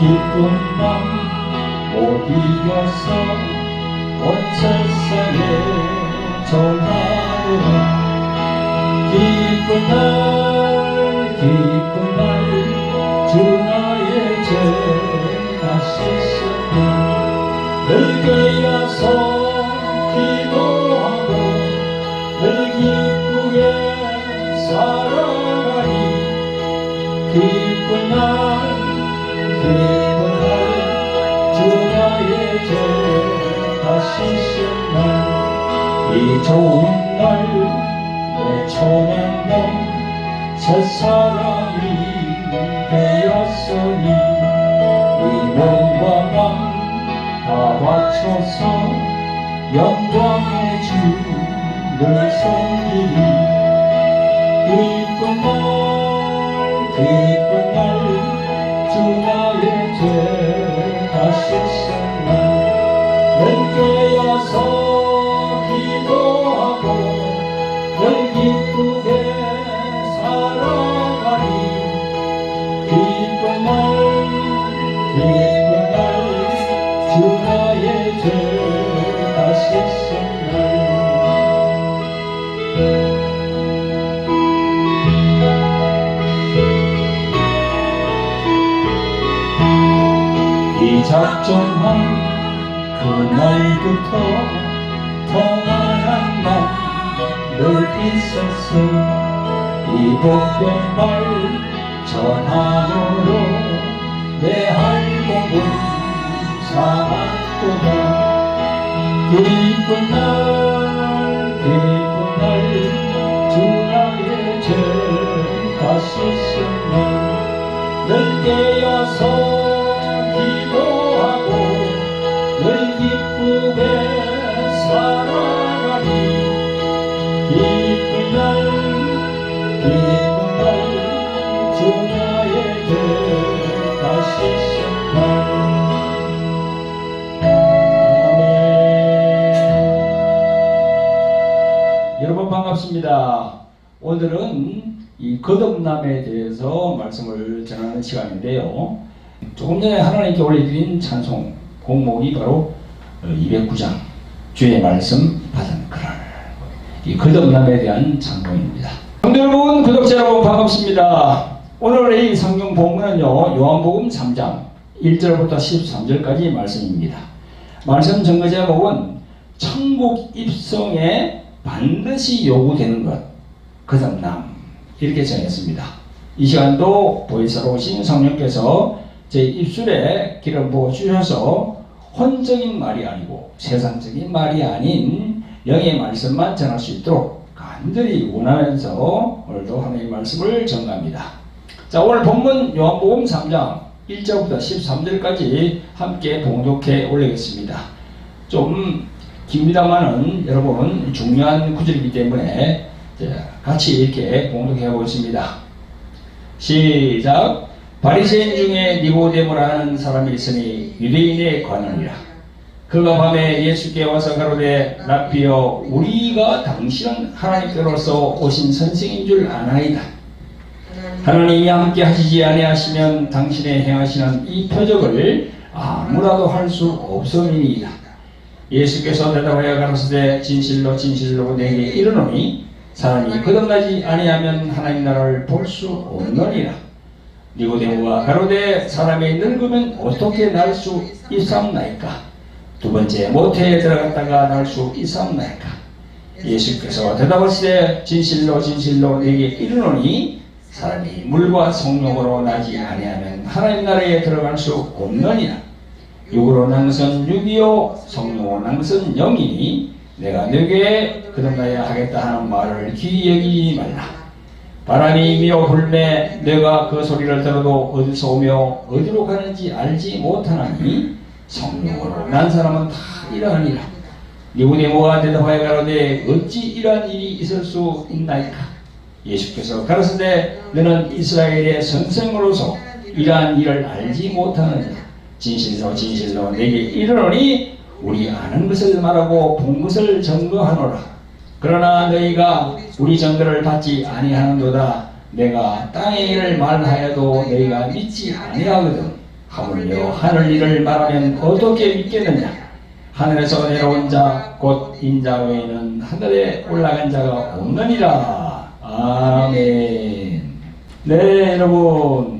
기쁜 날 못 이겨서 온 세상에 전하노라. 기쁜 날 주 나의 죄 다 씻었네. 늘 깨어서 기도하고 늘 기쁘게 살아가니. 기쁜 날 주 나의 죄 다 씻은 날, 이 좋은 날 내 초난 몸 새사람이 되었으니 이 몸과 맘 다 바쳐서 영광의 주를 섬기리. 기쁜 날 주 나의 죄 다 씻은 날, 늘 깨어서 기도하고 늘 기쁘게 살아가니. 기쁜 날 주 나의 죄 다 씻은 날. 이 작정한 그날부터 평안한 날 늘 있었어. 이 복된 말 전함으로 내 할복은 삼았도다. 기쁜 날 주 나의 죄 다 씻은 날, 늘 깨어서 기도하고 늘 기쁘게 살아가니. 기쁜 날 주 나의 죄 다 씻은 날. 아멘. 여러분 반갑습니다. 오늘은 이 거듭남에 대해서 말씀을 전하는 시간인데요. 조금 전에 하나님께 올려드린 찬송 곡목이 바로 209장 주의 말씀 받은 그날, 이 거듭남에 대한 찬송입니다. 성도 여러분, 구독자 여러분 반갑습니다. 오늘 이 성경 본문은요, 요한복음 3장 1절부터 13절까지 말씀입니다. 말씀 전거 제목은 천국 입성에 반드시 요구되는 것, 거듭남, 이렇게 정했습니다. 이 시간도 보혜사로 오신 성령께서 제 입술에 기름 부어주셔서 혼적인 말이 아니고 세상적인 말이 아닌 영의 말씀만 전할 수 있도록 간절히 원하면서 오늘도 하나님의 말씀을 전합니다. 자, 오늘 본문 요한복음 3장 1절부터 13절까지 함께 봉독해 올리겠습니다. 좀 깁니다만은 여러분 중요한 구절이기 때문에 같이 이렇게 봉독해 보겠습니다. 시작. 바리새인 중에 니고데모라는 사람이 있으니 유대인의 관원이라. 그가 밤에 예수께 와서 가로되 라피여, 우리가 당신은 하나님께로서 오신 선생인 줄 아나이다. 하나님이 함께 하시지 아니하시면 당신의 행하시는 이 표적을 아무라도 할 수 없음이니이다. 예수께서 대답하여 가로되 진실로 진실로 내게 이르노니 사람이 거듭나지 아니하면 하나님 나라를 볼 수 없느니라. 니고데모가 가로되 사람이 늙으면 어떻게 날 수 있사옵나이까? 두 번째 모태에 들어갔다가 날 수 있사옵나이까? 예수께서 대답하시되 진실로 진실로 내게 이르노니 사람이 물과 성령으로 나지 아니하면 하나님 나라에 들어갈 수 없느니라. 육으로 난 것은 육이요 성령으로 난 것은 영이니 내가 너에게 거듭나야 하겠다 하는 말을 귀히 여기지 말라. 바람이 미어 불매 내가 그 소리를 들어도 어디서 오며 어디로 가는지 알지 못하나니 성령으로 난 사람은 다 이러하니라. 니고데모가 대답하여 가로되 어찌 이러한 일이 있을 수 있나이까? 예수께서 가로되 너는 이스라엘의 선생으로서 이러한 일을 알지 못하느냐? 진실로 진실로 내게 이르노니 우리 아는 것을 말하고 본 것을 증거하노라. 그러나 너희가 우리 증거를 받지 아니하는도다. 내가 땅의 일을 말하여도 너희가 믿지 아니하거든. 하물며 하늘 일을 말하면 어떻게 믿겠느냐. 하늘에서 내려온 자 곧 인자 외에는 하늘에 올라간 자가 없느니라. 아멘. 네, 여러분,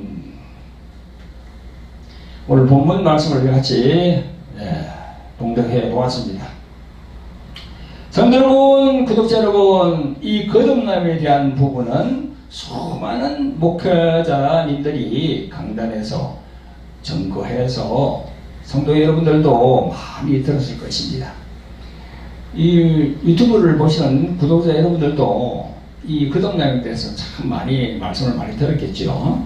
오늘 본문 말씀을 같이 봉독해 보았습니다. 성도 여러분, 구독자 여러분, 이 거듭남에 대한 부분은 수많은 목회자님들이 강단에서 전거해서 성도 여러분들도 많이 들었을 것입니다. 이 유튜브를 보시는 구독자 여러분들도 이 거듭남에 대해서 참 많이 말씀을 많이 들었겠죠.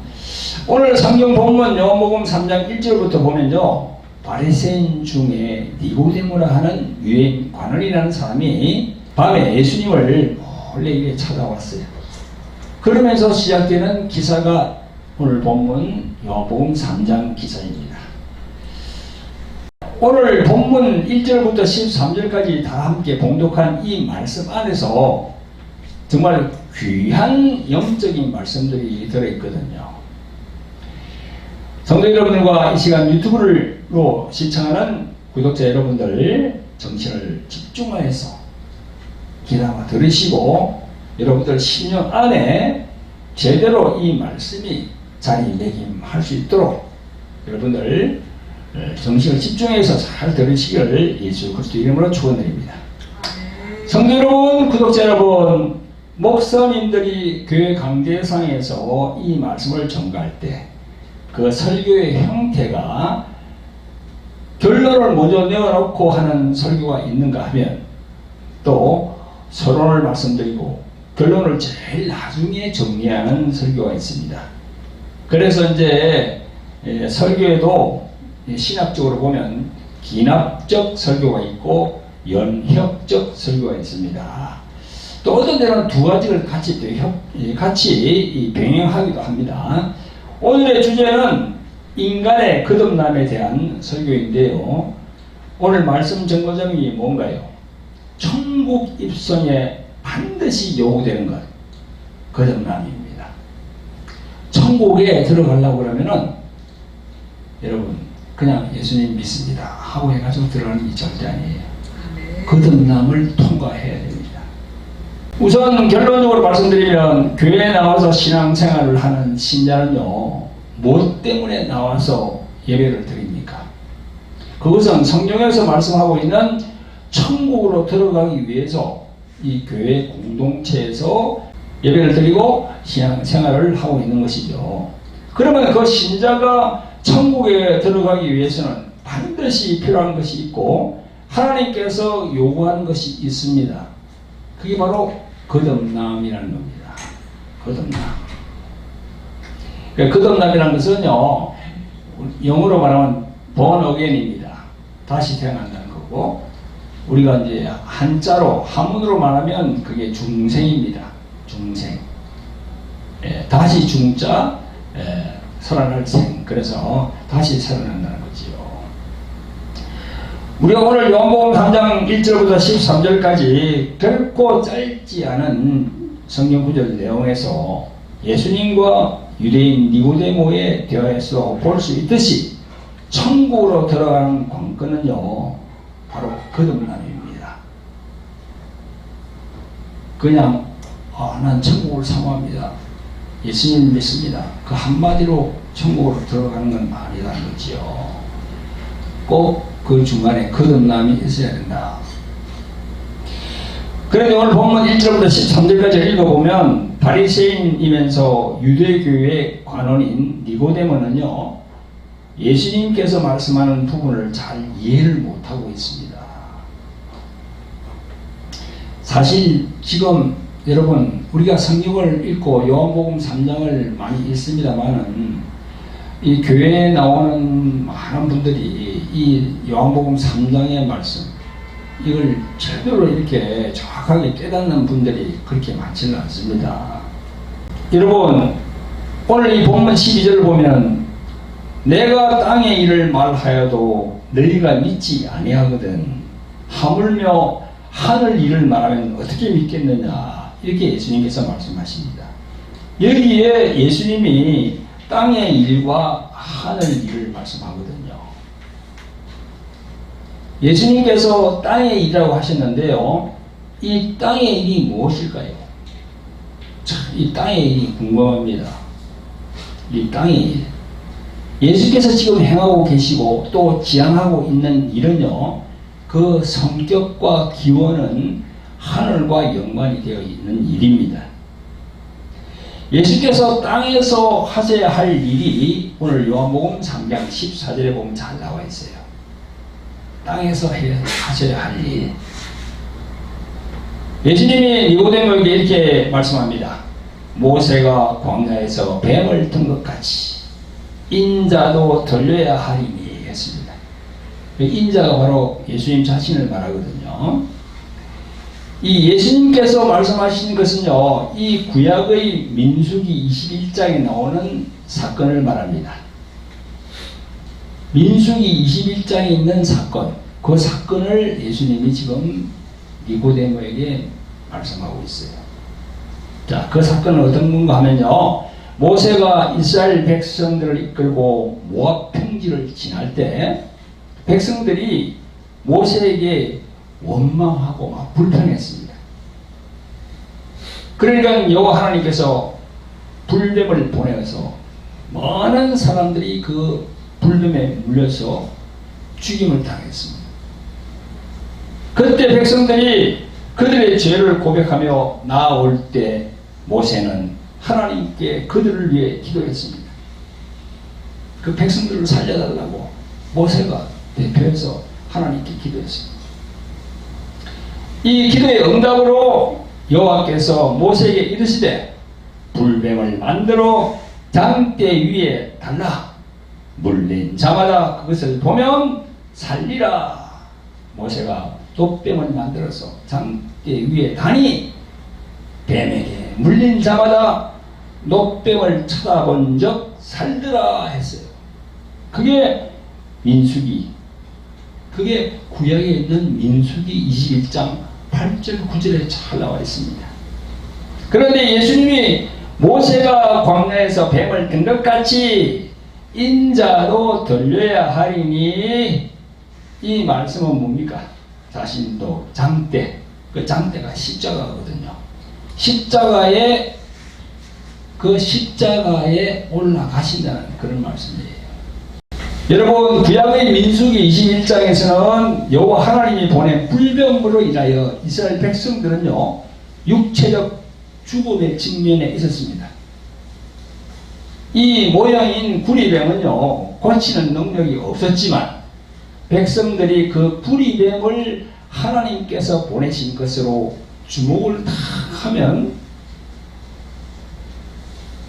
오늘 성경 본문 요한복음 3장 1절부터 보면요, 바리새인 중에 니고데모라 하는 유대인 관원이라는 사람이 밤에 예수님을 몰래 찾아왔어요. 그러면서 시작되는 기사가 오늘 본문 요한복음 3장 기사입니다. 오늘 본문 1절부터 13절까지 다 함께 봉독한 이 말씀 안에서 정말 귀한 영적인 말씀들이 들어있거든요. 성도 여러분들과 이 시간 유튜브로 시청하는 구독자 여러분들 정신을 집중하여서 귀담아 들으시고 여러분들 신령 안에 제대로 이 말씀이 자리매김할 수 있도록 여러분들 정신을 집중해서 잘 들으시기를 예수 그리스도 이름으로 축원드립니다. 성도 여러분, 구독자 여러분, 목사님들이 교회 강대상에서 이 말씀을 전가할 때 그 설교의 형태가 결론을 먼저 내어놓고 하는 설교가 있는가 하면 또 서론을 말씀드리고 결론을 제일 나중에 정리하는 설교가 있습니다. 그래서 이제 설교에도 신학적으로 보면 기납적 설교가 있고 연혁적 설교가 있습니다. 또 어떤 데는 두 가지를 같이 병행하기도 합니다. 오늘의 주제는 인간의 거듭남에 대한 설교인데요. 오늘 말씀 정거점이 뭔가요? 천국 입성에 반드시 요구되는 것, 거듭남입니다. 천국에 들어가려고 그러면은 여러분 그냥 예수님 믿습니다 하고 해가지고 들어가는 게 절대 아니에요. 거듭남을 통과해야 됩니다. 우선 결론적으로 말씀드리면 교회에 나와서 신앙생활을 하는 신자는요, 무엇 때문에 나와서 예배를 드립니까? 그것은 성경에서 말씀하고 있는 천국으로 들어가기 위해서 이 교회 공동체에서 예배를 드리고 신앙생활을 하고 있는 것이죠. 그러면 그 신자가 천국에 들어가기 위해서는 반드시 필요한 것이 있고 하나님께서 요구하는 것이 있습니다. 그게 바로 거듭남이라는 겁니다. 거듭남. 거듭남이라는 것은요, 영어로 말하면 born again입니다. 다시 태어난다는 거고, 우리가 이제 한자로, 한문으로 말하면 그게 중생입니다. 중생. 다시 중자, 살아날 생. 그래서 다시 살아난다는 거지요. 우리가 오늘 요한복음 3장 1절부터 13절까지 결코 짧지 않은 성경 구절 내용에서 예수님과 유대인 니고데모의 대화에서 볼 수 있듯이 천국으로 들어가는 관건은요, 바로 거듭남입니다. 그냥 난 천국을 사모합니다, 예수님 믿습니다, 그 한마디로 천국으로 들어가는 건 아니라는 거지요. 꼭 그 중간에 거듭남이 있어야 된다. 그런데 오늘 본문 1절부터 13절까지 읽어보면 바리새인이면서 유대교의 관원인 니고데모는요, 예수님께서 말씀하는 부분을 잘 이해를 못하고 있습니다. 사실 지금 여러분 우리가 성경을 읽고 요한복음 3장을 많이 읽습니다만은 이 교회에 나오는 많은 분들이 이 요한복음 3장의 말씀 이걸 제대로 이렇게 정확하게 깨닫는 분들이 그렇게 많지는 않습니다. 여러분 오늘 이 본문 12절을 보면 내가 땅의 일을 말하여도 너희가 믿지 아니하거든 하물며 하늘 일을 말하면 어떻게 믿겠느냐 이렇게 예수님께서 말씀하십니다. 여기에 예수님이 땅의 일과 하늘 일을 말씀하거든요. 예수님께서 땅의 일이라고 하셨는데요. 이 땅의 일이 무엇일까요? 참, 이 땅의 일이 궁금합니다. 이 땅의 일. 예수께서 지금 행하고 계시고 또 지향하고 있는 일은요. 그 성격과 기원은 하늘과 연관이 되어 있는 일입니다. 예수께서 땅에서 하셔야 할 일이 오늘 요한복음 3장 14절에 보면 잘 나와 있어요. 땅에서 하셔야 할 일. 예수님이 니고데모에게 이렇게 말씀합니다. 모세가 광야에서 뱀을 든 것 같이 인자도 들려야 하리니 했습니다. 인자가 바로 예수님 자신을 말하거든요. 이 예수님께서 말씀하신 것은요, 이 구약의 민수기 21장에 나오는 사건을 말합니다. 민수기 21장에 있는 사건, 그 사건을 예수님이 지금 니고데모에게 말씀하고 있어요. 자, 그 사건은 어떤 건가 하면요, 모세가 이스라엘 백성들을 이끌고 모압 평지를 지날 때 백성들이 모세에게 원망하고 막 불평했습니다. 그러니까 여호와 하나님께서 불뱀을 보내서 많은 사람들이 그 불뱀에 물려서 죽임을 당했습니다. 그때 백성들이 그들의 죄를 고백하며 나아올 때 모세는 하나님께 그들을 위해 기도했습니다. 그 백성들을 살려달라고 모세가 대표해서 하나님께 기도했습니다. 이 기도의 응답으로 여호와께서 모세에게 이르시되 불뱀을 만들어 장대 위에 달라 물린 자마다 그것을 보면 살리라. 모세가 돛뱀을 만들어서 장대 위에 다니 뱀에게 물린 자마다 돛뱀을 쳐다본 적 살더라 했어요. 그게 민수기, 그게 구약에 있는 민수기 21장 8절 9절에 잘 나와 있습니다. 그런데 예수님이 모세가 광야에서 뱀을 든 것 같이 인자도 들려야 하리니, 이 말씀은 뭡니까? 자신도 장대, 그 장대가 십자가거든요. 십자가에 올라가신다는 그런 말씀이에요. 여러분, 구약의 민수기 21장에서는 여호와 하나님이 보낸 불뱀으로 인하여 이스라엘 백성들은요, 육체적 죽음의 직면에 있었습니다. 이 모양인 구리뱀은요, 고치는 능력이 없었지만 백성들이 그 구리뱀을 하나님께서 보내신 것으로 주목을 탁 하면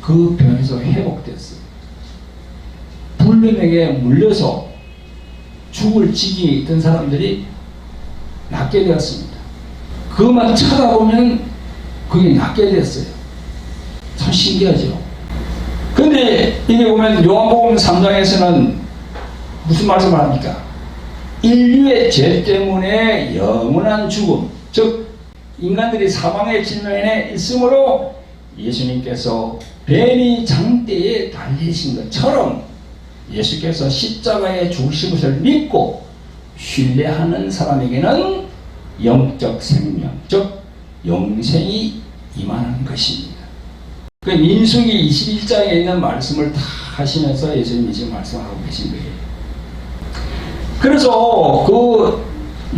그 병에서 회복됐어요. 불뱀에게 물려서 죽을 지경에 있던 사람들이 낫게 되었습니다. 그것만 쳐다보면 그게 낫게 됐어요. 참 신기하죠. 근데 이게 보면 요한복음 3장에서는 무슨 말씀을 합니까? 인류의 죄 때문에 영원한 죽음, 즉 인간들이 사망의 질면에 있으므로 예수님께서 뱀이 장대에 달리신 것처럼 예수께서 십자가에 죽으신 것을 믿고 신뢰하는 사람에게는 영적 생명, 즉 영생이 임하는 것입니다. 그 민수기 21장에 있는 말씀을 다 하시면서 예수님이 지금 말씀하고 계신 거예요. 그래서 그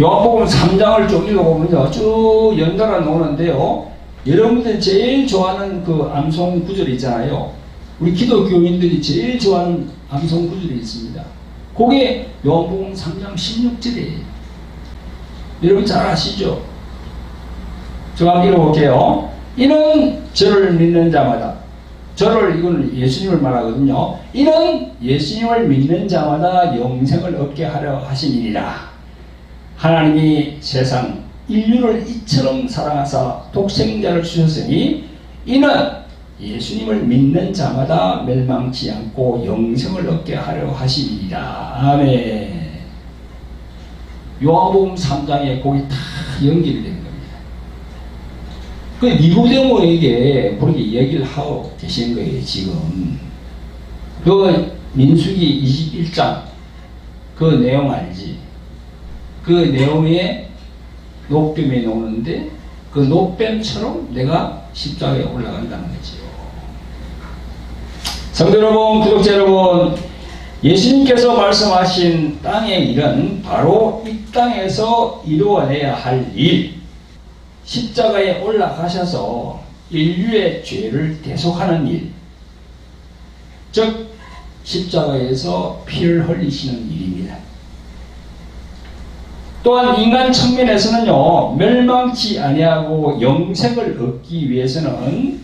요한복음 3장을 쭉 읽어보면요, 쭉 연달아 나오는데요, 여러분들이 제일 좋아하는 그 암송 구절이 있잖아요. 우리 기독교인들이 제일 좋아하는 암송 구절이 있습니다. 그게 요한복음 3장 16절이에요. 여러분 잘 아시죠? 제가 한번 읽어볼게요. 이는 저를 믿는 자마다, 이건 예수님을 말하거든요. 이는 예수님을 믿는 자마다 영생을 얻게 하려 하심이니라. 하나님이 세상 인류를 이처럼 사랑하사 독생자를 주셨으니 이는 예수님을 믿는 자마다 멸망치 않고 영생을 얻게 하려 하심이니라. 아멘. 요한복음 3장에 거기 다 연결이 되는 겁니다. 그 니고데모에게 그렇게 얘기를 하고 계신 거예요, 지금. 그 민수기 21장 그 내용 알지? 그 내용에 노뱀이 나오는데 그 노뱀처럼 내가 십자가에 올라간다는 거지요. 성도 여러분, 구독자 여러분, 예수님께서 말씀하신 땅의 일은 바로 이 땅에서 이루어내야 할 일, 십자가에 올라가셔서 인류의 죄를 대속하는 일, 즉 십자가에서 피를 흘리시는 일입니다. 또한 인간 측면에서는요, 멸망치 아니하고 영생을 얻기 위해서는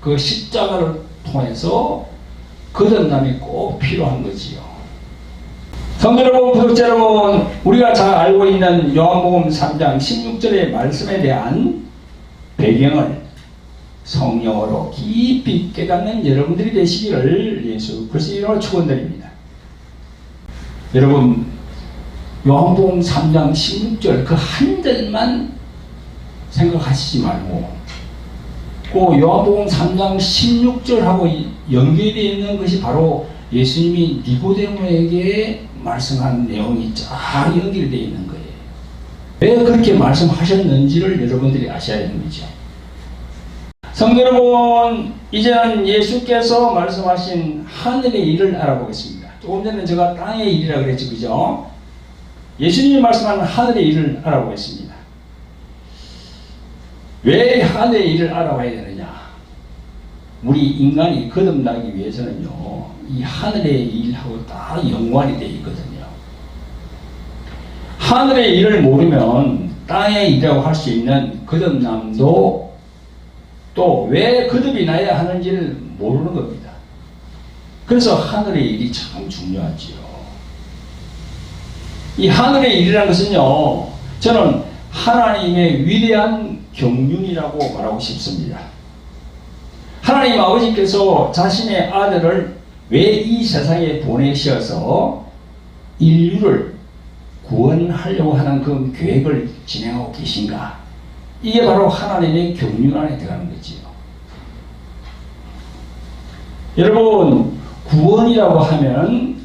그 십자가를 통해서 거듭남이 꼭 필요한 거지요. 성도 여러분, 구독자 여러분, 우리가 잘 알고 있는 요한복음 3장 16절의 말씀에 대한 배경을 성령으로 깊이 깨닫는 여러분들이 되시기를 예수 그리스도의 이름으로 축원드립니다. 여러분, 요한복음 3장 16절 그 한 절만 생각하시지 말고 그 요한복음 3장 16절하고 연결되어 있는 것이 바로 예수님이 니고데모에게 말씀한 내용이 쫙 연결되어 있는 거예요. 왜 그렇게 말씀하셨는지를 여러분들이 아셔야 되는 거죠. 성도 여러분, 이제는 예수께서 말씀하신 하늘의 일을 알아보겠습니다. 조금 전에 제가 땅의 일이라고 그랬죠, 그죠? 예수님이 말씀하는 하늘의 일을 알아보겠습니다. 왜 하늘의 일을 알아봐야 되느냐? 우리 인간이 거듭나기 위해서는요, 이 하늘의 일하고 다 연관이 되어 있거든요. 하늘의 일을 모르면 땅의 일이라고 할 수 있는 거듭남도 또 왜 거듭이 나야 하는지를 모르는 겁니다. 그래서 하늘의 일이 참 중요하지요. 이 하늘의 일이라는 것은요, 저는 하나님의 위대한 경륜이라고 말하고 싶습니다. 하나님 아버지께서 자신의 아들을 왜 이 세상에 보내셔서 인류를 구원하려고 하는 그 계획을 진행하고 계신가? 이게 바로 하나님의 경륜 안에 들어가는 거지요. 여러분, 구원이라고 하면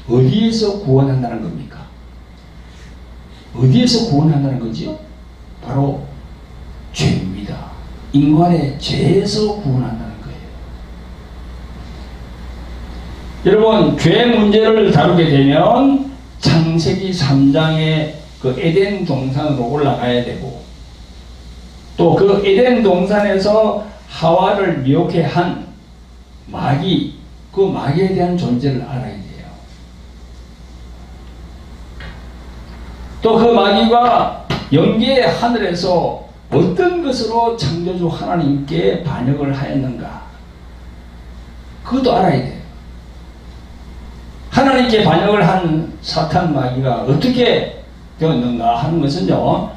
어디에서 구원한다는 겁니까? 어디에서 구원한다는 거지요? 바로 죄입니다. 인간의 죄에서 구원한다는 거예요. 여러분, 죄 문제를 다루게 되면 창세기 3장의 그 에덴 동산으로 올라가야 되고, 또 그 에덴 동산에서 하와를 미혹해 한 마귀, 그 마귀에 대한 존재를 알아야 돼요. 또 그 마귀가 영계의 하늘에서 어떤 것으로 창조주 하나님께 반역을 하였는가? 그것도 알아야 돼요. 하나님께 반역을 한 사탄 마귀가 어떻게 되었는가 하는 것은요,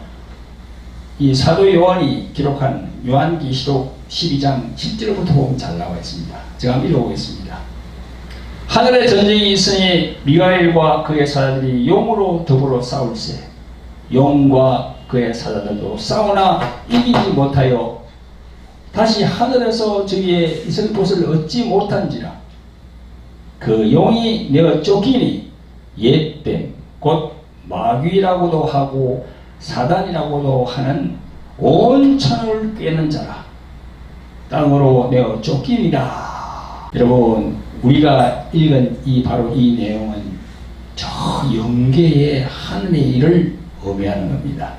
이 사도 요한이 기록한 요한계시록 12장 10절부터 보면 잘 나와 있습니다. 제가 한번 읽어보겠습니다. 하늘에 전쟁이 있으니 미가엘과 그의 사자들이 용으로 더불어 싸울세. 용과 그의 사자들도 싸우나 이기지 못하여 다시 하늘에서 저기에 있을 곳을 얻지 못한지라. 그 용이 내어 쫓기니 옛뱀 곧 마귀라고도 하고 사단이라고도 하는 온 천을 꿰는 자라. 땅으로 내어 쫓기니라. 여러분, 우리가 읽은 바로 이 내용은 저 영계의 하늘의 일을 의미하는 겁니다.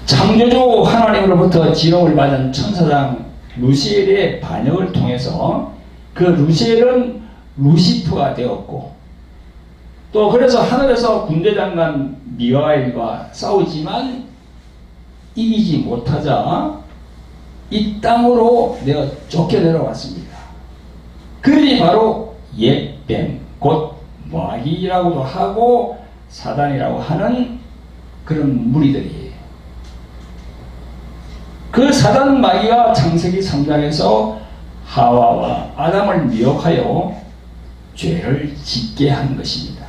창조주 하나님으로부터 지령을 받은 천사장 루시엘의 반역을 통해서 그 루시엘은 루시퍼가 되었고, 또 그래서 하늘에서 군대장관 미가엘과 싸우지만 이기지 못하자 이 땅으로 내가 쫓겨 내려왔습니다. 그들이 바로 옛뱀, 곧 마귀라고도 하고 사단이라고 하는 그런 무리들이에요. 그 사단 마귀가 창세기 3장에서 하와와 아담을 미혹하여 죄를 짓게 한 것입니다.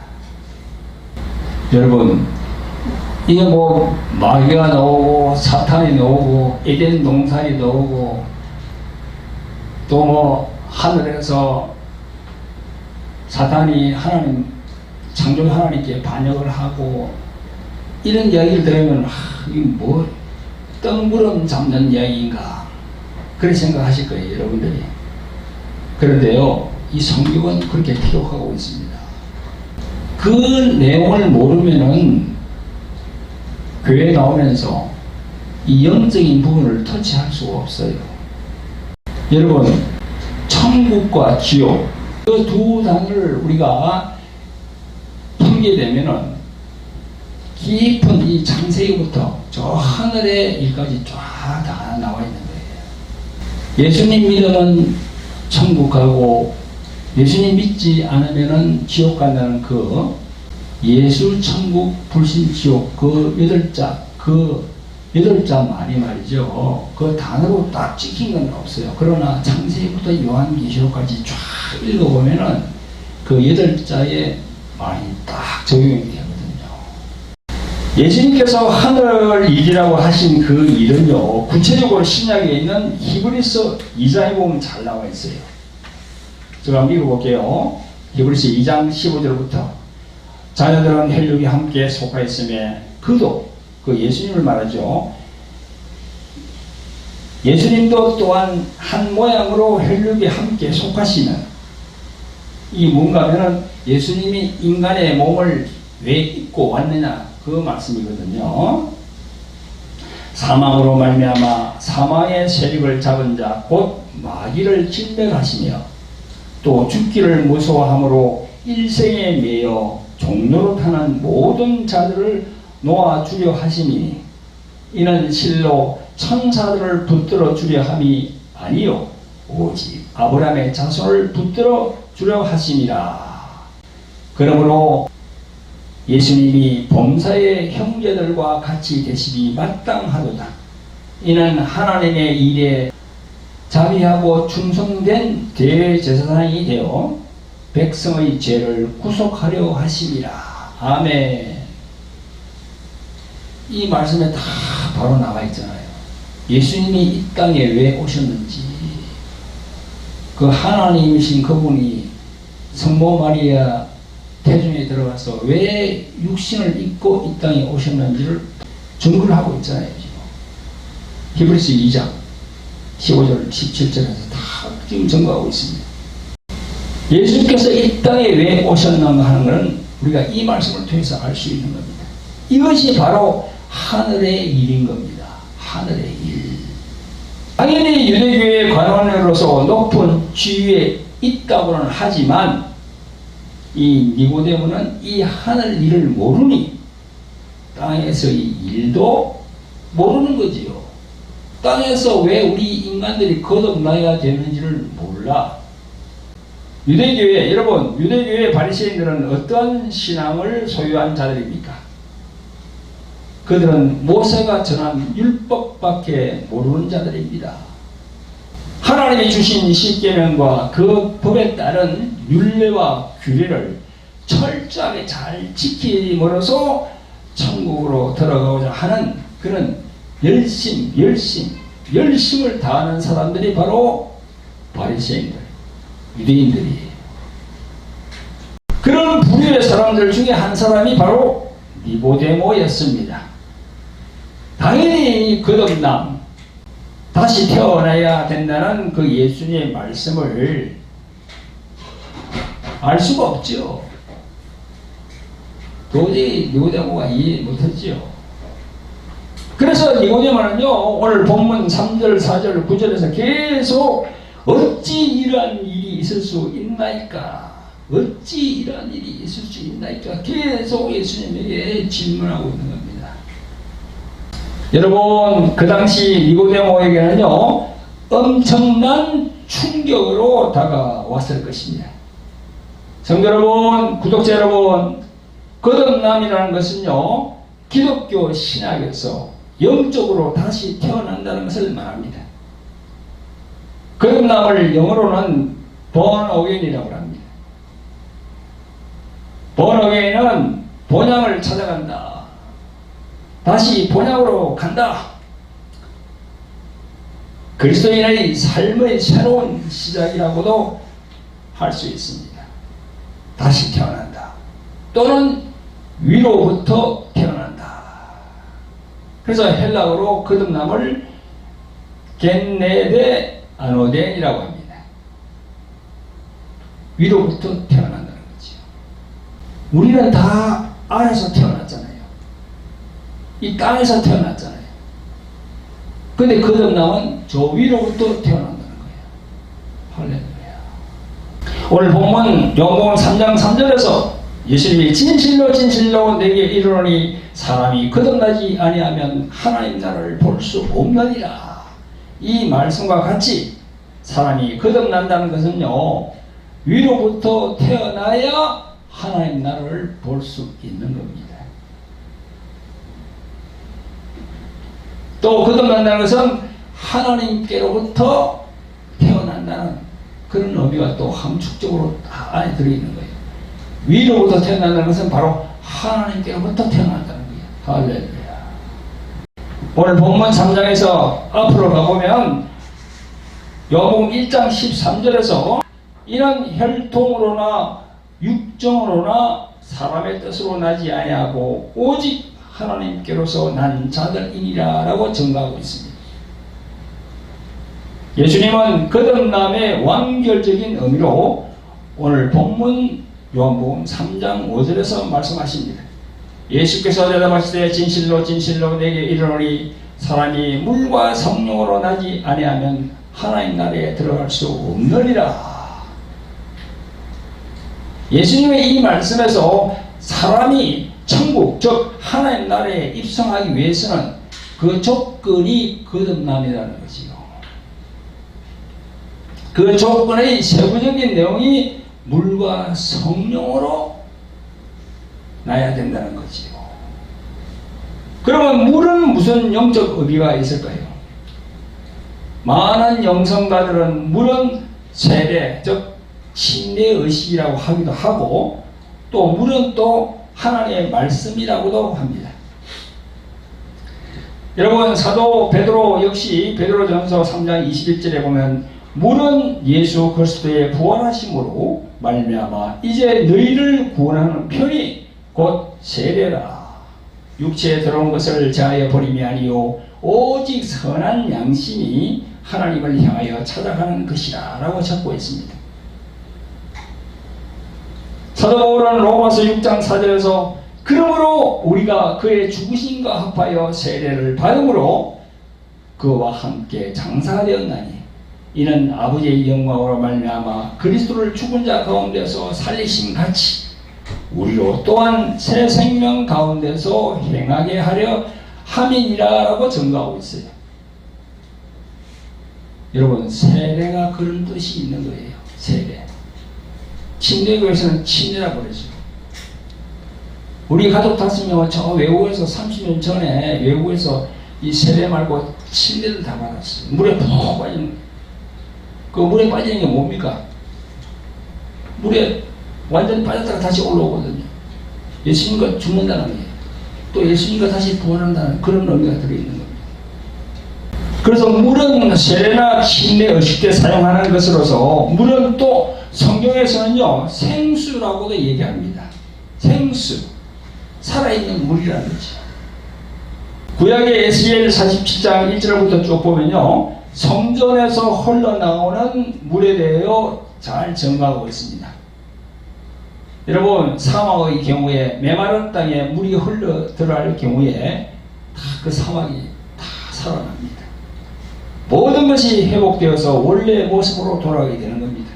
여러분, 이게 뭐 마귀가 나오고 사탄이 나오고 에덴 동산이 나오고 또 뭐 하늘에서 사탄이 하나님 창조 하나님께 반역을 하고 이런 이야기를 들으면 이게 뭐 뜬구름 잡는 이야기인가 그렇게 생각하실 거예요, 여러분들이. 그런데요, 이 성경은 그렇게 기록하고 있습니다. 그 내용을 모르면은 교회에 나오면서 이 영적인 부분을 터치할 수가 없어요. 여러분, 천국과 지옥 그 두 단어를 우리가 풀게 되면은 깊은 이 창세기부터 저 하늘의 일까지 쫙 다 나와 있는 거예요. 예수님 믿으면 천국 가고 예수님 믿지 않으면은 지옥 간다는 그 예수, 천국, 불신, 지옥 그 8자 말이죠. 그 단어로 딱 찍힌 건 없어요. 그러나 창세기부터 요한계시록까지 쫙 읽어보면은 그 8자의 말이 딱 적용이 되거든요. 예수님께서 하늘 일이라고 하신 그 일은요, 구체적으로 신약에 있는 히브리서 2장에 보면 잘 나와 있어요. 제가 한번 읽어볼게요. 히브리서 2장 15절부터 자녀들은 혈육이 함께 속하였으며 그도 그 예수님을 말하죠. 예수님도 또한 한 모양으로 혈육이 함께 속하시는 이 뭔가 하면은 예수님이 인간의 몸을 왜 입고 왔느냐 그 말씀이거든요. 사망으로 말미암아 사망의 세력을 잡은 자 곧 마귀를 진멸하시며 또 죽기를 무서워함으로 일생에 매여 종로로 타는 모든 자들을 놓아주려 하시니 이는 실로 천사들을 붙들어 주려 함이 아니요 오직 아브라함의 자손을 붙들어 주려 하심이라. 그러므로 예수님이 범사의 형제들과 같이 되시기 마땅하도다. 이는 하나님의 일에 자비하고 충성된 대제사장이 되어 백성의 죄를 구속하려 하심이라. 아멘. 이 말씀에 다 바로 나와 있잖아요. 예수님이 이 땅에 왜 오셨는지, 그 하나님이신 그분이 성모 마리아 태중에 들어가서 왜 육신을 입고 이 땅에 오셨는지를 증거를 하고 있잖아요. 지금 히브리서 2장 15절 17절에서 다 지금 증거하고 있습니다. 예수께서 이 땅에 왜 오셨는가 하는 것은 우리가 이 말씀을 통해서 알 수 있는 겁니다. 이것이 바로 하늘의 일인 겁니다. 하늘의 일. 당연히 유대교의 관원으로서 높은 지위에 있다고는 하지만 이 니고데모는 이 하늘 일을 모르니 땅에서의 일도 모르는 거지요. 땅에서 왜 우리 인간들이 거듭나야 되는지를 몰라. 유대교회, 여러분, 유대교회 바리새인들은 어떤 신앙을 소유한 자들입니까? 그들은 모세가 전한 율법밖에 모르는 자들입니다. 하나님이 주신 십계명과 그 법에 따른 율례와 규례를 철저하게 잘 지킴으로써 천국으로 들어가고자 하는 그런 열심을 다하는 사람들이 바로 바리새인들, 유대인들이에요. 그런 부류의 사람들 중에 한 사람이 바로 니고데모였습니다. 당연히 거듭남, 다시 태어나야 된다는 그 예수님의 말씀을 알 수가 없죠. 도저히 니고데모가 이해 못했죠. 그래서 니고데모는요, 오늘 본문 3절, 4절, 9절에서 계속 어찌 이러한 일이 있을 수 있나이까? 어찌 이러한 일이 있을 수 있나이까? 계속 예수님에게 질문하고 있는 겁니다. 여러분, 그 당시 니고데모에게는요, 엄청난 충격으로 다가왔을 것입니다. 성도 여러분, 구독자 여러분, 거듭남이라는 것은요, 기독교 신학에서 영적으로 다시 태어난다는 것을 말합니다. 거듭남을 영어로는 born again이라고 합니다. born again은 본향을 찾아간다. 다시 본향으로 간다. 그리스도인의 삶의 새로운 시작이라고도 할 수 있습니다. 다시 태어난다. 또는 위로부터 태어난다. 그래서 헬라어로 거듭남을 겐네데 아노덴이라고 합니다. 위로부터 태어난다는 거죠. 우리는 다 안에서 태어났잖아요. 이 땅에서 태어났잖아요. 근데 거듭남은 저 위로부터 태어난다는 거예요. 할렐루야. 오늘 본문 요한복음 3장 3절에서 예수님이 진실로 진실로 내게 이르노니 사람이 거듭나지 아니하면 하나님 나라를 볼 수 없느니라. 이 말씀과 같이 사람이 거듭난다는 것은요, 위로부터 태어나야 하나님 나라를 볼 수 있는 겁니다. 또 거듭난다는 것은 하나님께로부터 태어난다는 그런 의미가 또 함축적으로 다 안에 들어있는 거예요. 위로부터 태어난다는 것은 바로 하나님께로부터 태어난다는 거예요. 할렐루야. 오늘 본문 3장에서 앞으로 가보면 요한복음 1장 13절에서 이는 혈통으로나 육정으로나 사람의 뜻으로 나지 아니하고 오직 하나님께로서 난 자들이니라 라고 증거하고 있습니다. 예수님은 거듭남의 완결적인 의미로 오늘 본문 요한복음 3장 5절에서 말씀하십니다. 예수께서 대답하시되 진실로 진실로 내게 이르노니 사람이 물과 성령으로 나지 아니하면 하나님 나라에 들어갈 수 없느니라. 예수님의 이 말씀에서 사람이 천국, 즉 하나님 나라에 입성하기 위해서는 그 조건이 거듭남이라는 거지요. 그 조건의 세부적인 내용이 물과 성령으로 나야 된다는 거지요. 그러면 물은 무슨 영적 의미가 있을까요? 많은 영성가들은 물은 세례, 즉 침례의식이라고 하기도 하고, 또 물은 또 하나님의 말씀이라고도 합니다. 여러분, 사도 베드로 역시 베드로전서 3장 21절에 보면 물은 예수 그리스도의 부활하심으로 말미암아 이제 너희를 구원하는 편이 곧 세례라. 육체에 들어온 것을 제하여 버림이 아니요 오직 선한 양심이 하나님을 향하여 찾아가는 것이라 라고 적고 있습니다. 사도 바울은 로마서 6장 4절에서 그러므로 우리가 그의 죽으심과 합하여 세례를 받음으로 그와 함께 장사되었나니 이는 아버지의 영광으로 말미암아 그리스도를 죽은 자 가운데서 살리심 같이 우리로 또한 새 생명 가운데서 행하게 하려 함이니라 라고 증거하고 있어요. 여러분, 세례가 그런 뜻이 있는 거예요. 세례. 침례교에서는 침례라고 그러죠. 우리 가족 다스면 저 외국에서 30년 전에 외국에서 이 세례 말고 침례를 다 받았어요. 물에 푹 빠지는, 그 물에 빠지는 게 뭡니까? 물에 완전히 빠졌다가 다시 올라오거든요. 예수님과 죽는다는 거예요. 또 예수님과 다시 부활한다는 그런 의미가 들어있는 겁니다. 그래서 물은 세례나 침례 의식 때 사용하는 것으로서 물은 또 성경에서는요 생수라고도 얘기합니다. 생수, 살아있는 물이라는 거죠. 구약의 에스겔 47장 1절부터 쭉 보면요 성전에서 흘러나오는 물에 대하여 잘 증거하고 있습니다. 여러분, 사막의 경우에 메마른 땅에 물이 흘러 들어갈 경우에 다 그 사막이 다 살아납니다. 모든 것이 회복되어서 원래의 모습으로 돌아가게 되는 겁니다.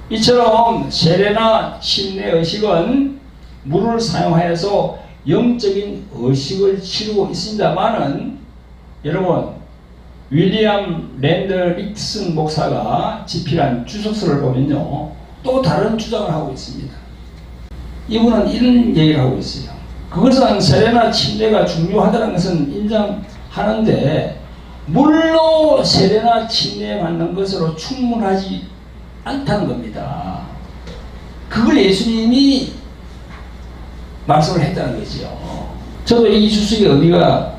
이처럼 세례나 침례 의식은 물을 사용하여서 영적인 의식을 치르고 있습니다만은 여러분, 윌리엄 랜드 릭슨 목사가 집필한 주석서를 보면요 또 다른 주장을 하고 있습니다. 이분은 이런 얘기를 하고 있어요. 그것은 세례나 침례가 중요하다는 것은 인정하는데 물로 세례나 침례 받는 것으로 충분하지 않다는 겁니다. 그걸 예수님이 말씀을 했다는 거죠. 저도 이 주석의 의미가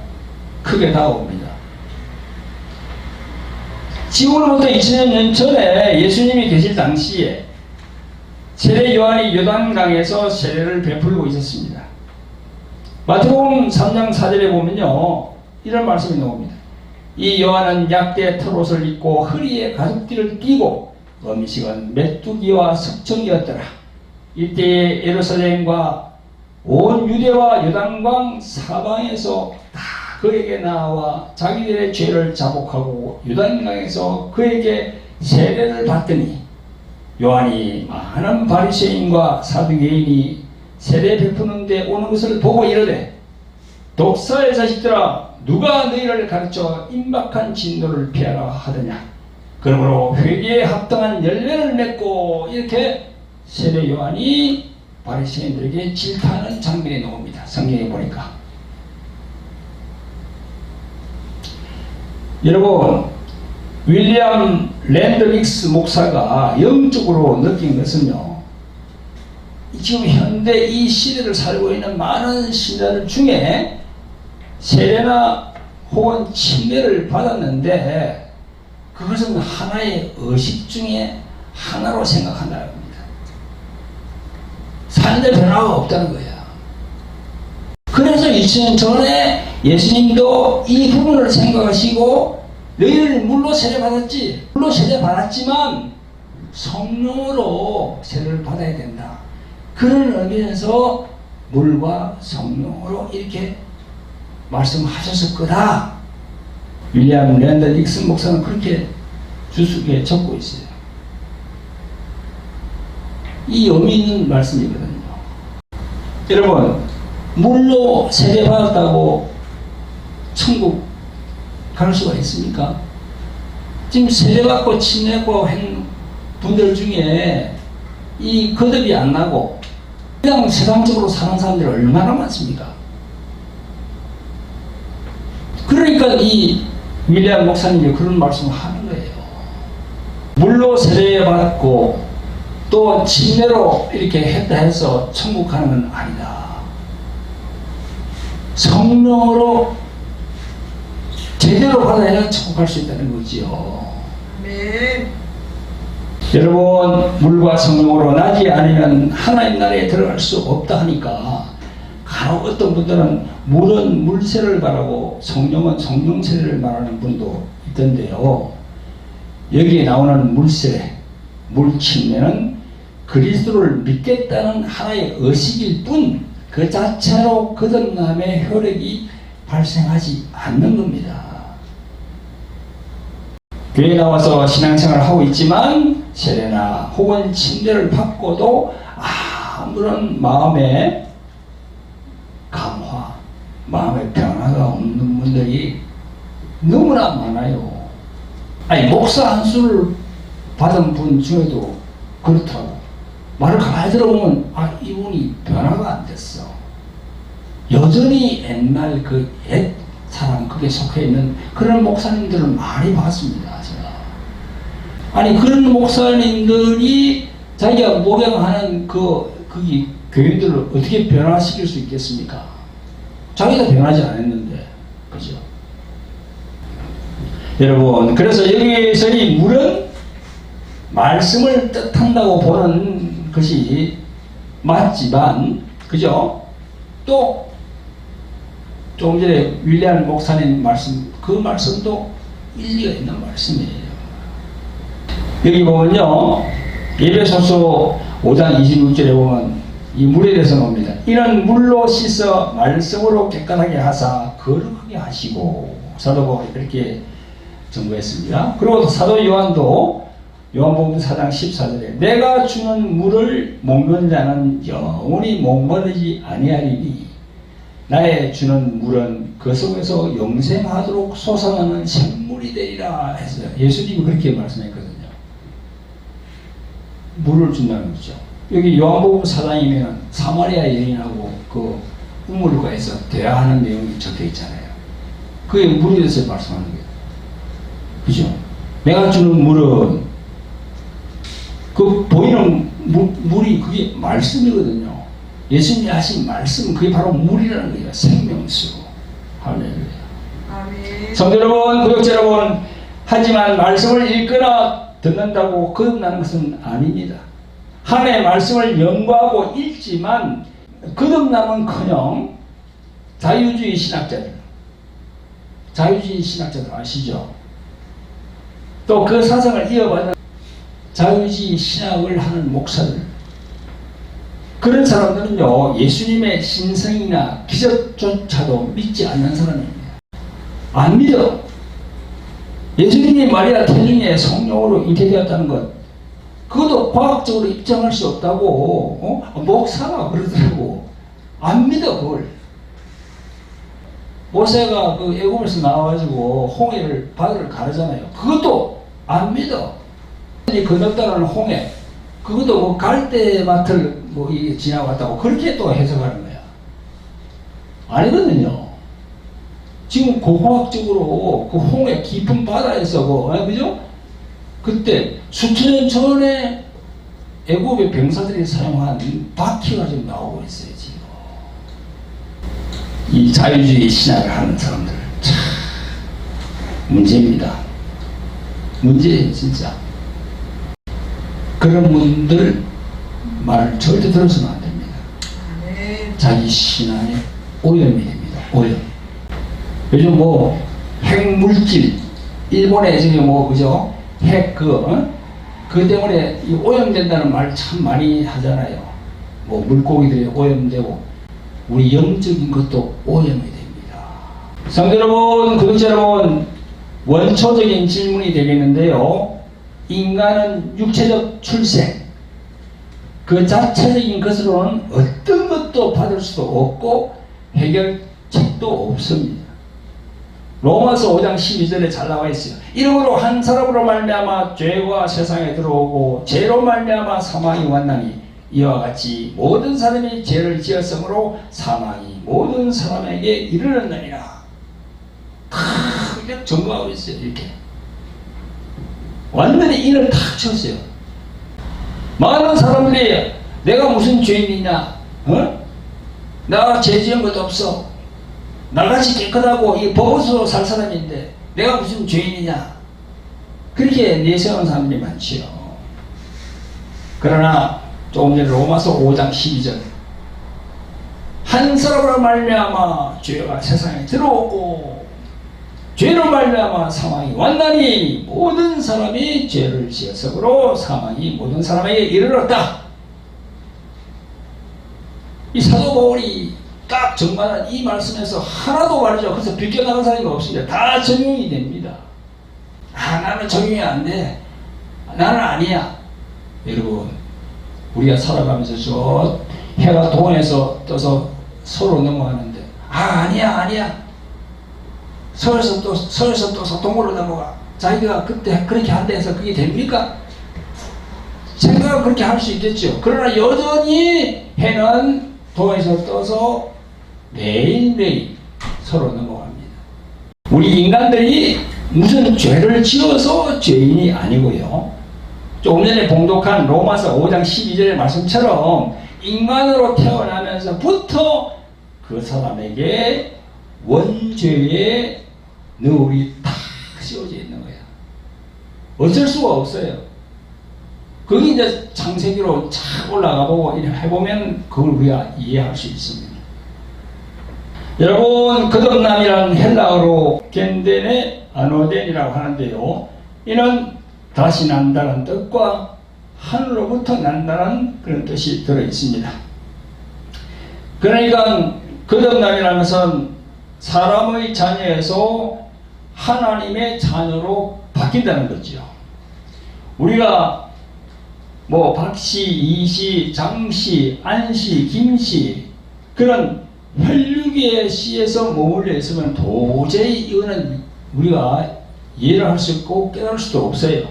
크게 다가옵니다. 지금으로부터 2000년 전에 예수님이 계실 당시에 세례 요한이 요단강에서 세례를 베풀고 있었습니다. 마태복음 3장 4절에 보면요, 이런 말씀이 나옵니다. 이 요한은 약대 털옷을 입고 허리에 가죽띠를 띠고 음식은 메뚜기와 석청이었더라. 이때에 예루살렘과 온 유대와 요단강 사방에서 다 그에게 나와 자기들의 죄를 자복하고 요단강에서 그에게 세례를 받더니 요한이 많은 바리새인과 사두개인이 세례 베푸는 데 오는 것을 보고 이르되 독사의 자식들아, 누가 너희를 가르쳐 임박한 진노를 피하라 하더냐. 그러므로 회개에 합당한 열매를 맺고, 이렇게 세례 요한이 바리새인들에게 질타하는 장면이 나옵니다. 성경에 보니까. 여러분, 윌리엄 랜드믹스 목사가 영적으로 느낀 것은요, 지금 현대 이 시대를 살고 있는 많은 신자들 중에 세례나 혹은 침례를 받았는데 그것은 하나의 의식 중에 하나로 생각한다는 겁니다. 삶의 변화가 없다는 거야. 그래서 2000년 전에 예수님도 이 부분을 생각하시고 너희는 물로 세례받았지, 물로 세례받았지만 성령으로 세례를 받아야 된다. 그런 의미에서 물과 성령으로 이렇게 말씀하셨을 거다. 윌리엄 랜더 닉슨 목사는 그렇게 주석에 적고 있어요. 이 의미 있는 말씀이거든요. 여러분, 물로 세례받았다고 천국 갈 수가 있습니까? 지금 세례받고 침례받고 한 분들 중에 이 거듭이 안 나고 그냥 세상적으로 사는 사람들이 얼마나 많습니까? 그러니까 이 윌리엄 목사님이 그런 말씀을 하는 거예요. 물로 세례받았고 또 침례로 이렇게 했다 해서 천국 가는 건 아니다. 성령으로 제대로 받아야 천국 갈 수 있다는 거지요. 아멘. 여러분, 물과 성령으로 나지 않으면 하나님 나라에 들어갈 수 없다 하니까 간혹 어떤 분들은 물은 물세를 말하고 성령은 성령세를 말하는 분도 있던데요. 여기에 나오는 물세, 물침례는 그리스도를 믿겠다는 하나의 의식일 뿐 그 자체로 거듭남의 효력이 발생하지 않는 겁니다. 교회에 나와서 신앙생활을 하고 있지만 세례나 혹은 침례를 받고도 아무런 마음의 감화, 마음의 변화가 없는 분들이 너무나 많아요. 아니, 목사 한 수를 받은 분 중에도 그렇더라고. 말을 가만히 들어보면 이분이 변화가 안 됐어. 여전히 옛날 그 옛 사람 그게 속해 있는 그런 목사님들을 많이 봤습니다. 제가. 아니, 그런 목사님들이 자기가 목양하는 거기 교인들을 어떻게 변화시킬 수 있겠습니까? 자기가 변하지 않았는데, 그죠? 여러분, 그래서 여기에서 이 물은 말씀을 뜻한다고 보는 것이 맞지만, 그죠? 또 조금 전에 윌리엄 목사님 말씀, 그 말씀도 일리가 있는 말씀이에요. 여기 보면요, 에베소서 5장 26절에 보면 이 물에 대해서 나옵니다. 이런 물로 씻어 말씀으로 깨끗하게 하사 거룩하게 하시고, 사도가 이렇게 정부했습니다. 그리고 사도 요한도 요한복음 4장 14절에 내가 주는 물을 먹는 자는 영원히 목마르지 아니하리니 나의 주는 물은 그 속에서 영생하도록 솟아나는 샘물이 되리라 했어요. 예수님이 그렇게 말씀했거든요. 물을 준다는 거죠. 여기 요한복음 4장이면 사마리아 여인하고 그 우물가에서 대화하는 내용이 적혀 있잖아요. 그게 물에 대해서 말씀하는 거예요. 그죠? 내가 주는 물은 그 보이는 물이 그게 말씀이거든요. 예수님이 하신 말씀, 그게 바로 물이라는 거예요. 생명수. 할렐루야. 아멘. 성도 여러분, 구독자 여러분, 하지만 말씀을 읽거나 듣는다고 거듭나는 것은 아닙니다. 하나님의 말씀을 연구하고 읽지만 거듭남은커녕 자유주의 신학자들 아시죠? 또 그 사상을 이어받는 자유주의 신학을 하는 목사들, 그런 사람들은요 예수님의 신성이나 기적조차도 믿지 않는 사람입니다. 안 믿어. 예수님이 마리아 태중에 성령으로 잉태되었다는 것, 그것도 과학적으로 입증할 수 없다고 목사가 그러더라고. 안 믿어 그걸. 모세가 그 애굽에서 나와가지고 홍해를 바다를 가르잖아요. 그것도 안 믿어. 건넜다는 홍해, 그것도 뭐 갈대밭을 뭐 이게 지나갔다고 그렇게 또 해석하는 거야. 아니거든요. 지금 고고학적으로 그 홍해 깊은 바다에서 그죠? 그때 수천 년 전에 애굽의 병사들이 사용한 바퀴가 지금 나오고 있어요. 지금 이 자유주의 신학을 하는 사람들 참 문제입니다. 문제예요 진짜. 그런 분들 말 절대 들어서는 안 됩니다. 자기 신앙에 오염이 됩니다. 오염. 요즘 뭐 핵물질, 일본에 지금 뭐 그죠? 핵 그 때문에 이 오염된다는 말 참 많이 하잖아요. 뭐 물고기들이 오염되고 우리 영적인 것도 오염이 됩니다. 성도 여러분, 구독자 여러분, 원초적인 질문이 되겠는데요. 인간은 육체적 출생 그 자체적인 것으로는 어떤 것도 받을 수도 없고 해결책도 없습니다. 로마서 5장 12절에 잘 나와 있어요. 이러므로 한 사람으로 말미암아 죄가 세상에 들어오고 죄로 말미암아 사망이 왔나니 이와 같이 모든 사람이 죄를 지었으므로 사망이 모든 사람에게 이르렀느니라. 그냥 증거하고 있어요. 이렇게 완전히 인을 탁 쳤어요. 많은 사람들이 내가 무슨 죄인이냐, 나 죄 지은 것도 없어, 나같이 깨끗하고 이 법으로 살 사람인데 내가 무슨 죄인이냐, 그렇게 내세우는 사람들이 많지요. 그러나 조금 전에 로마서 5장 12절 한 사람으로 말미암아 죄가 세상에 들어오고 죄로 말미암아 사망이 왔나니 모든 사람이 죄를 지었으므로 사망이 모든 사람에게 이르렀다. 이 사도 바울이 딱 정말한 이 말씀에서 하나도 말이죠. 그래서 비껴나간 사람이 없습니다. 다 적용이 됩니다. 나는 적용이 안 돼. 나는 아니야. 여러분, 우리가 살아가면서 저 해가 동해에서 떠서 서로 넘어가는데 아니야. 서에서 떠서 동으로 넘어가. 자기가 그때 그렇게 한다 해서 그게 됩니까? 생각은 그렇게 할 수 있겠죠. 그러나 여전히 해는 동에서 떠서 매일매일 서로 넘어갑니다. 우리 인간들이 무슨 죄를 지어서 죄인이 아니고요. 조금 전에 봉독한 로마서 5장 12절의 말씀처럼 인간으로 태어나면서부터 그 사람에게 원죄의 너울이 탁 씌워져 있는 거야. 어쩔 수가 없어요. 거기 이제 창세기로 착 올라가 보고 해보면 그걸 우리가 이해할 수 있습니다. 여러분, 거듭남이란 헬라어로 겐덴의 아노덴이라고 하는데요. 이는 다시 난다는 뜻과 하늘로부터 난다는 그런 뜻이 들어 있습니다. 그러니까 거듭남이라는 것은 사람의 자녀에서 하나님의 자녀로 바뀐다는 거죠. 우리가 뭐 박씨, 이씨, 장씨, 안씨, 김씨 그런 혈육의 씨에서 머물러 있으면 도저히 이거는 우리가 이해를 할 수 없고 깨달을 수도 없어요.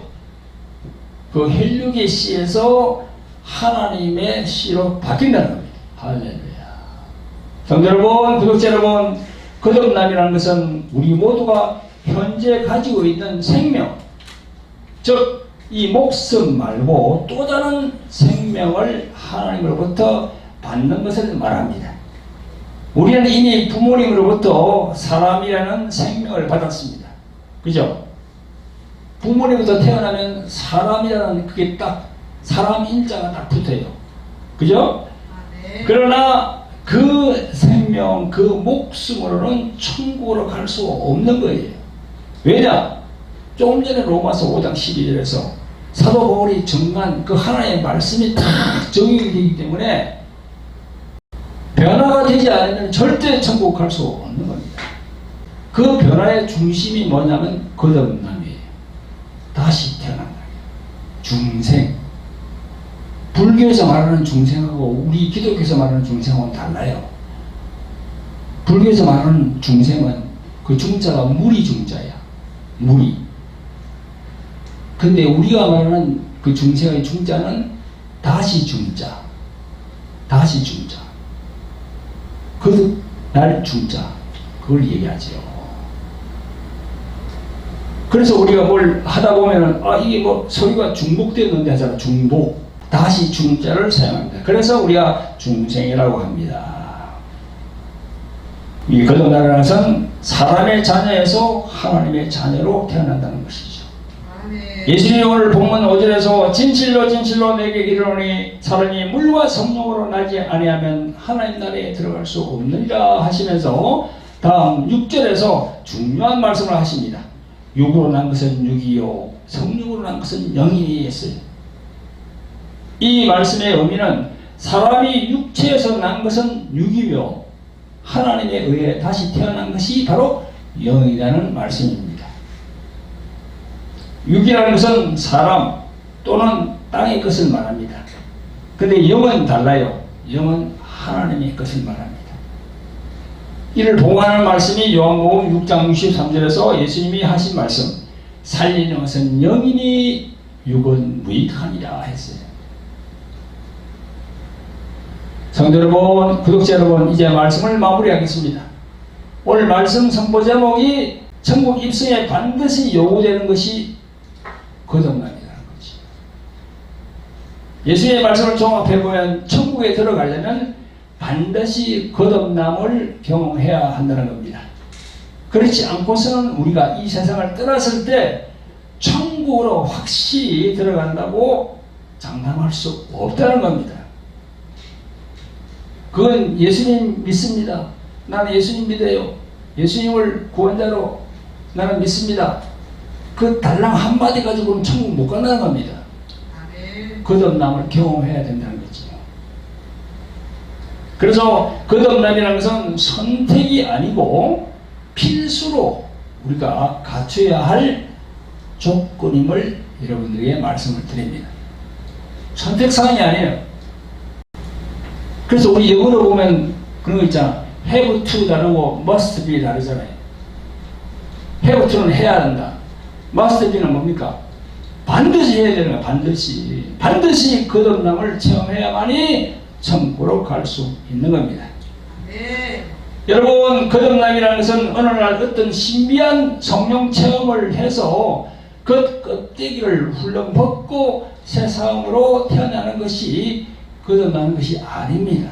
그 혈육의 씨에서 하나님의 씨로 바뀐다는 겁니다. 할렐루야. 성도 여러분, 구독자 여러분, 거듭남이라는 것은 우리 모두가 현재 가지고 있는 생명, 즉 이 목숨 말고 또 다른 생명을 하나님으로부터 받는 것을 말합니다. 우리는 이미 부모님으로부터 사람이라는 생명을 받았습니다. 그죠? 부모님부터 태어나면 사람이라는 그게 딱 사람 인자가 딱 붙어요. 그죠? 그러나 그 생명, 그 목숨으로는 천국으로 갈 수 없는 거예요. 왜냐? 조금 전에 로마서 5장 12절에서 사도 바울이 정한 그 하나님의 말씀이 딱 적용이 되기 때문에 변화가 되지 않으면 절대 천국 갈 수 없는 겁니다. 그 변화의 중심이 뭐냐면 거듭남이에요. 다시 태어난다. 중생. 불교에서 말하는 중생하고 우리 기독교에서 말하는 중생은 달라요. 불교에서 말하는 중생은 그 중자가 무리 중자야. 무리. 근데 우리가 말하는 그 중생의 중자는 다시 중자. 다시 중자. 거듭날 중자. 그걸 얘기하죠. 그래서 우리가 뭘 하다 보면은, 이게 뭐 소리가 중복되는데 하잖아. 중복. 다시 중자를 사용합니다. 그래서 우리가 중생이라고 합니다. 이 거듭나라는 것은 사람의 자녀에서 하나님의 자녀로 태어난다는 것이죠. 예수님이 오늘 본문 5절에서 진실로 진실로 내게 이르노니 사람이 물과 성령으로 나지 아니하면 하나님 나라에 들어갈 수 없느니라 하시면서 다음 6절에서 중요한 말씀을 하십니다. 육으로 난 것은 육이요 성령으로 난 것은 영이니 했어요. 이 말씀의 의미는 사람이 육체에서 난 것은 육이며 하나님에 의해 다시 태어난 것이 바로 영이라는 말씀입니다. 육이라는 것은 사람 또는 땅의 것을 말합니다. 근데 영은 달라요. 영은 하나님의 것을 말합니다. 이를 보고하는 말씀이 요한복음 6장 63절에서 예수님이 하신 말씀, 살리는 것은 영이니 육은 무익하니라 했어요. 성도 여러분, 구독자 여러분, 이제 말씀을 마무리하겠습니다. 오늘 말씀 선포 제목이 천국 입성에 반드시 요구되는 것이 거듭남이라는 거지. 예수님의 말씀을 종합해보면 천국에 들어가려면 반드시 거듭남을 경험해야 한다는 겁니다. 그렇지 않고서는 우리가 이 세상을 떠났을 때 천국으로 확실히 들어간다고 장담할 수 없다는 겁니다. 그건 예수님 믿습니다. 나는 예수님 믿어요. 예수님을 구원자로 나는 믿습니다. 그 달랑 한마디 가지고는 천국 못 간다는 겁니다. 거듭남을 경험해야 된다는 거죠. 그래서 거듭남이라는 것은 선택이 아니고 필수로 우리가 갖춰야 할 조건임을 여러분들에게 말씀을 드립니다. 선택사항이 아니에요. 그래서 우리 영어로 보면 그런 거 있잖아. have to 다르고 must be 다르잖아요. have to는 해야 한다. must be는 뭡니까? 반드시 해야 되는 거야. 반드시 거듭남을 체험해야만이 천국으로 갈 수 있는 겁니다. 네. 여러분, 거듭남이라는 것은 어느 날 어떤 신비한 성령 체험을 해서 그 껍데기를 훌렁 벗고 세상으로 태어나는 것이 거듭나는 것이 아닙니다.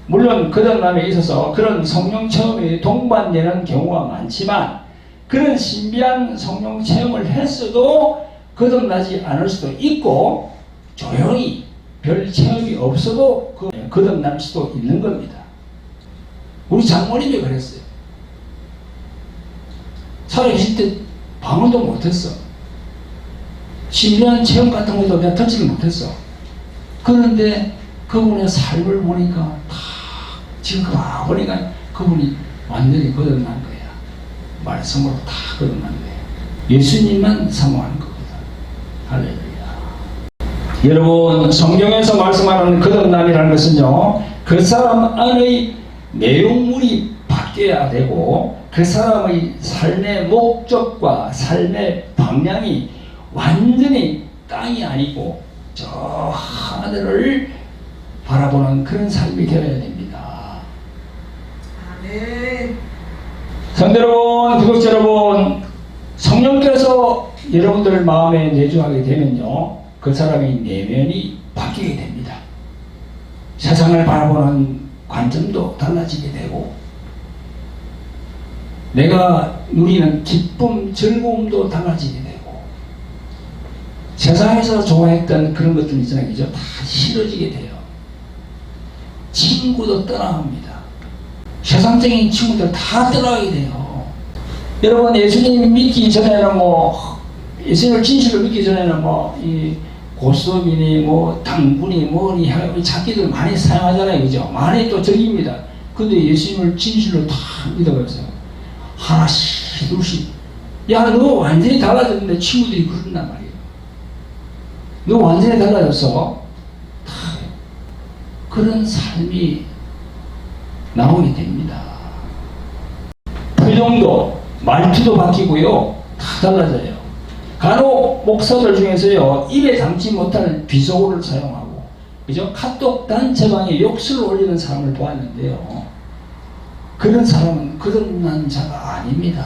물론 거듭남에 있어서 그런 성령 체험이 동반되는 경우가 많지만 그런 신비한 성령 체험을 했어도 거듭나지 않을 수도 있고 조용히 별 체험이 없어도 거듭날 수도 있는 겁니다. 우리 장모님이 그랬어요. 살아계실 때 방언도 못했어. 신비한 체험 같은 것도 내가 듣지를 못했어. 그런데 그분의 삶을 보니까 다 지금 보니까 그분이 완전히 거듭난 거야. 말씀으로 다 거듭난 거야. 예수님만 사모하는 거거든. 할렐루야. 여러분, 성경에서 말씀하는 거듭남이라는 것은요, 그 사람 안의 내용물이 바뀌어야 되고 그 사람의 삶의 목적과 삶의 방향이 완전히 땅이 아니고 저 하늘을 바라보는 그런 삶이 되어야 됩니다. 아멘. 성도 여러분, 구독자 여러분, 성령께서 여러분들을 마음에 내주하게 되면요, 그 사람의 내면이 바뀌게 됩니다. 세상을 바라보는 관점도 달라지게 되고 내가 누리는 기쁨, 즐거움도 달라지게 되고 세상에서 좋아했던 그런 것들 있잖아요. 그죠? 다 싫어지게 돼요. 친구도 떠나갑니다. 세상적인 친구들 다 떠나게 돼요. 여러분, 예수님 믿기 전에는 예수님을 진실로 믿기 전에는 이 고스톱이니 당분이 뭐니 하고 찾기들 많이 사용하잖아요. 그죠? 많이 또 적입니다. 근데 예수님을 진실로 다 믿어버렸어요. 하나씩, 둘씩. 야, 너 완전히 달라졌는데 친구들이 그런단 말이에요. 너 완전히 달라졌어. 그런 삶이 나오게 됩니다. 표정도, 말투도 바뀌고요. 다 달라져요. 간혹 목사들 중에서요, 입에 담지 못할 비속어를 사용하고, 그죠? 카톡 단체방에 욕설을 올리는 사람을 보았는데요. 그런 사람은 거듭난 자가 아닙니다.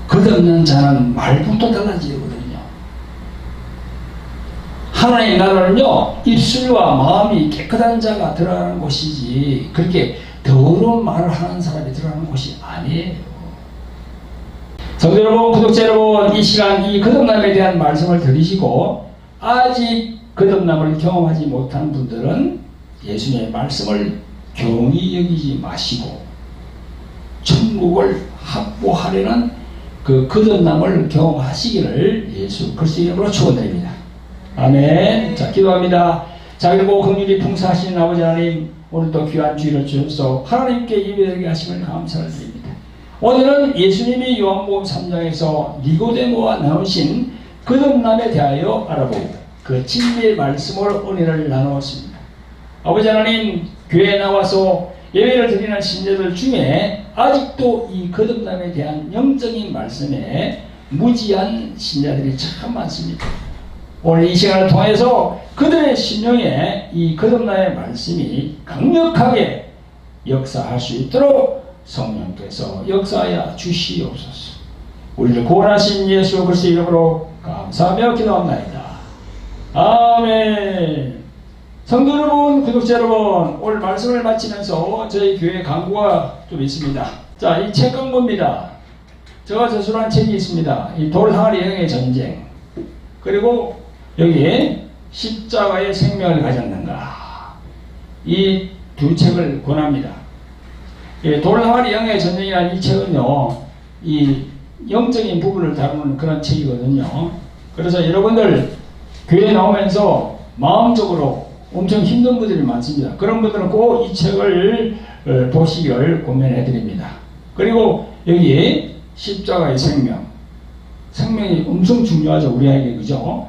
거듭난 자는 말부터 달라지거든요. 하나님의 나라는요, 입술과 마음이 깨끗한 자가 들어가는 곳이지, 그렇게 더러운 말을 하는 사람이 들어가는 곳이 아니에요. 성도 여러분, 구독자 여러분, 이 시간 이 거듭남에 대한 말씀을 들으시고 아직 거듭남을 경험하지 못한 분들은 예수님의 말씀을 경히 여기지 마시고 천국을 확보하려는 그 거듭남을 경험하시기를 예수 그리스도의 이름으로 축원드립니다. 아멘. 자, 기도합니다. 자, 그리고 긍휼히 풍성하신 아버지 하나님, 오늘도 귀한 주일을 주셔서 하나님께 예배드리게 하심을 감사를 드립니다. 오늘은 예수님이 요한복음 3장에서 니고데모와 나누신 거듭남에 대하여 알아보고 그 진리의 말씀을 은혜를 나누었습니다. 아버지 하나님, 교회에 나와서 예배를 드리는 신자들 중에 아직도 이 거듭남에 대한 영적인 말씀에 무지한 신자들이 참 많습니다. 오늘 이 시간을 통해서 그들의 심령에 이 거듭남의 말씀이 강력하게 역사할 수 있도록 성령께서 역사하여 주시옵소서. 우리를 구원하신 예수 그리스도의 이름으로 감사하며 기도합나이다. 아멘. 성도 여러분, 구독자 여러분, 오늘 말씀을 마치면서 저희 교회 광고가 좀 있습니다. 자, 이 책 광고입니다. 제가 저술한 책이 있습니다. 이 돌항아리 여행의 전쟁, 그리고 여기 십자가의 생명을 가졌는가, 이 두 책을 권합니다. 돌항아리 여행의 전쟁이라는 이 책은요, 이 영적인 부분을 다루는 그런 책이거든요. 그래서 여러분들 교회에 나오면서 마음적으로 엄청 힘든 분들이 많습니다. 그런 분들은 꼭 이 책을 보시기를 권면해 드립니다. 그리고 여기 십자가의 생명, 생명이 엄청 중요하죠, 우리에게. 그죠?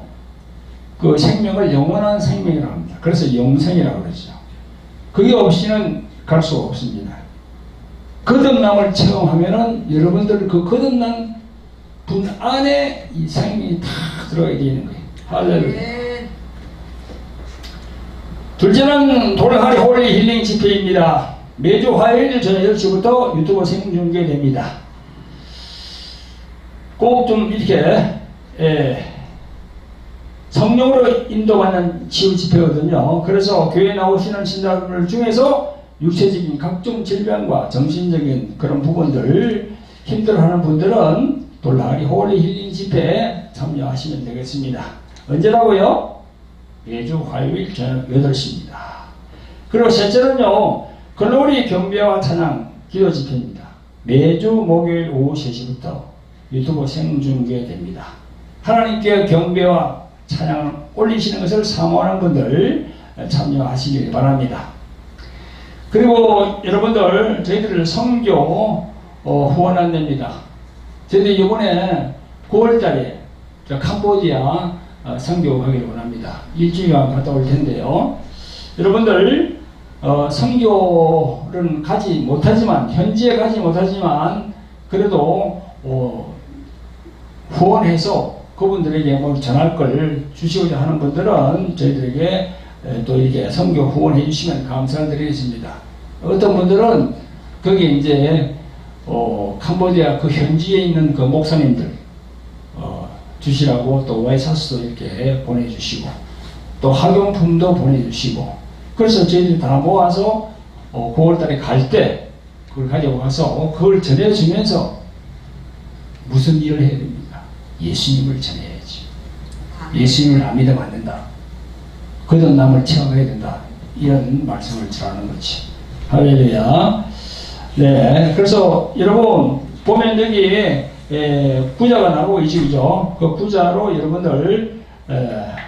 그 생명을 영원한 생명이라고 합니다. 그래서 영생이라고 그러죠. 그게 없이는 갈 수가 없습니다. 거듭남을 체험하면은 여러분들 그 거듭난 분 안에 이 생명이 다 들어가게 되는 거예요. 할렐루야. 둘째는 돌항아리 홀리 힐링 집회입니다. 매주 화요일 저녁 10시부터 유튜브 생중계됩니다. 꼭 좀 이렇게 성령으로 인도받는 치유 집회거든요. 그래서 교회에 나오시는 신자들 중에서 육체적인 각종 질병과 정신적인 그런 부분들 힘들어하는 분들은 돌항아리 홀리 힐링 집회에 참여하시면 되겠습니다. 언제라고요? 매주 화요일 저녁 8시입니다. 그리고 셋째는요, 글로리 경배와 찬양 기도 집회입니다. 매주 목요일 오후 3시부터 유튜브 생중계됩니다. 하나님께 경배와 찬양을 올리시는 것을 사모하는 분들 참여하시길 바랍니다. 그리고 여러분들, 저희들 선교 후원 안내입니다. 저희들 이번에 9월달에 캄보디아 선교 가기를 원합니다. 일주일간 갔다 올 텐데요. 여러분들 선교는 가지 못하지만, 현지에 가지 못하지만 그래도 후원해서 그분들에게 전할 걸 주시고자 하는 분들은 저희들에게 또 이렇게 선교 후원해 주시면 감사를 드리겠습니다. 어떤 분들은 거기 이제 캄보디아 그 현지에 있는 그 목사님들 주시라고 또 와이사스도 이렇게 보내주시고 또 학용품도 보내주시고, 그래서 저희들이 다 모아서 9월달에 갈 때 그걸 가져와서 그걸 전해주면서 무슨 일을 해야 됩니까? 예수님을 전해야 예수님을 안 믿으면 안 된다. 거듭남을 체험해야 된다. 이런 말씀을 전하는 거지. 할렐루야. 네, 그래서 여러분 보면 여기 부자가 나오고 있죠. 그 부자로 여러분들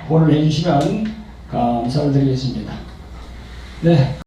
후원을 해주시면 감사를 드리겠습니다. 네.